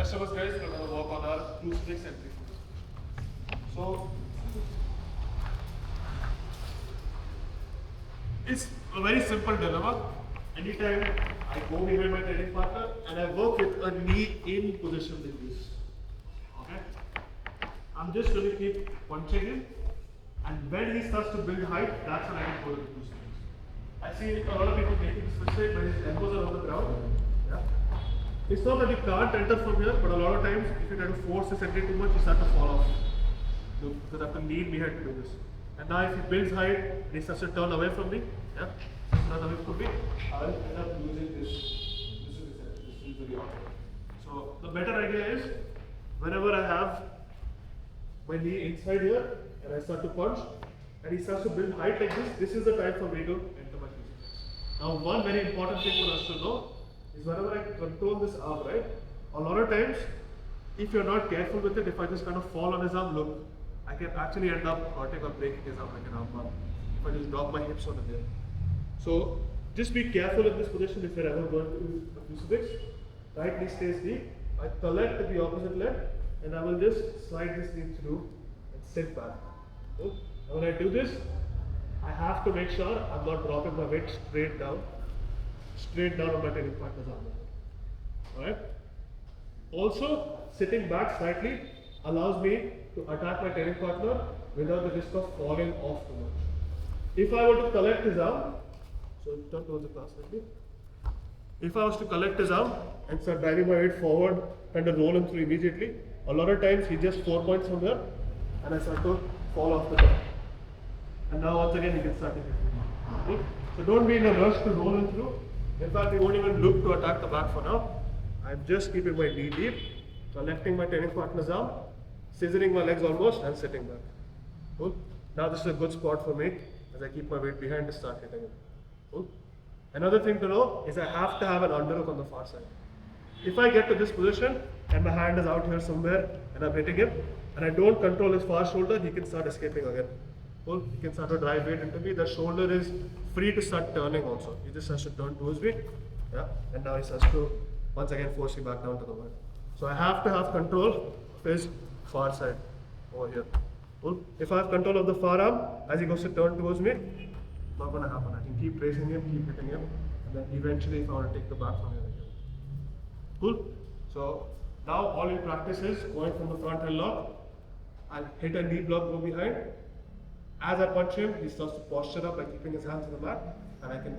rest of us guys are going to work on our crucifix and trifix. So it's a very simple dilemma. Anytime I go behind my training partner and I work with a knee in position like this. Okay? I'm just going to keep punching him, and when he starts to build height, that's when I can go to the crucifix. I see a lot of people making this mistake when his elbows are on the ground. Yeah? It's not that you can't enter from here, but a lot of times if you try to force this entry too much, you start to fall off. Because I have to lean behind to do this. And now if he builds height and he starts to turn away from me, yeah, turn away from me, I will end up losing this. This is very awkward. So the better idea is, whenever I have my knee inside here and I start to punch and he starts to build height like this is the time for me to enter my crucifix. Now one very important thing for us to know is whenever I control this arm, right, a lot of times if you're not careful with it, if I just kind of fall on his arm, look, I can actually end up hurting or breaking his arm like an arm bar if I just drop my hips on there. So just be careful in this position if you're ever going to a crucifix. Right knee stays deep. I collect the opposite leg and I will just slide this knee through and sit back. Okay? And when I do this, I have to make sure I'm not dropping my weight straight down on my training partner's arm. Alright? Also, sitting back slightly allows me to attack my training partner without the risk of falling off too much. If I were to collect his arm, so turn towards the class with me. If I was to collect his arm and start driving my weight forward and roll him through immediately, a lot of times he just 4 points from here and I start to fall off the top. And now once again he can start to hit me. Okay? So don't be in a rush to roll him through. In fact, we won't even look to attack the back for now. I'm just keeping my knee deep, collecting my training partner's arm, scissoring my legs almost and sitting back. Cool? Now this is a good spot for me as I keep my weight behind to start hitting it. Cool? Another thing to know is I have to have an underhook on the far side. If I get to this position and my hand is out here somewhere and I'm hitting him and I don't control his far shoulder, he can start escaping again. Cool? He can start to drive weight into me. The shoulder is free to start turning also. He just has to turn towards me. Yeah? And now he starts to once again force me back down to the mat. So I have to have control of his far side over here. Cool? If I have control of the far arm, as he goes to turn towards me, not going to happen. I can keep raising him, keep hitting him, and then eventually if I want to take the back from here again. Cool? So now all in practice is going from the front heel lock, I'll hit a knee block, go behind. As I punch him, he starts to posture up by keeping his hands on the mat, and I can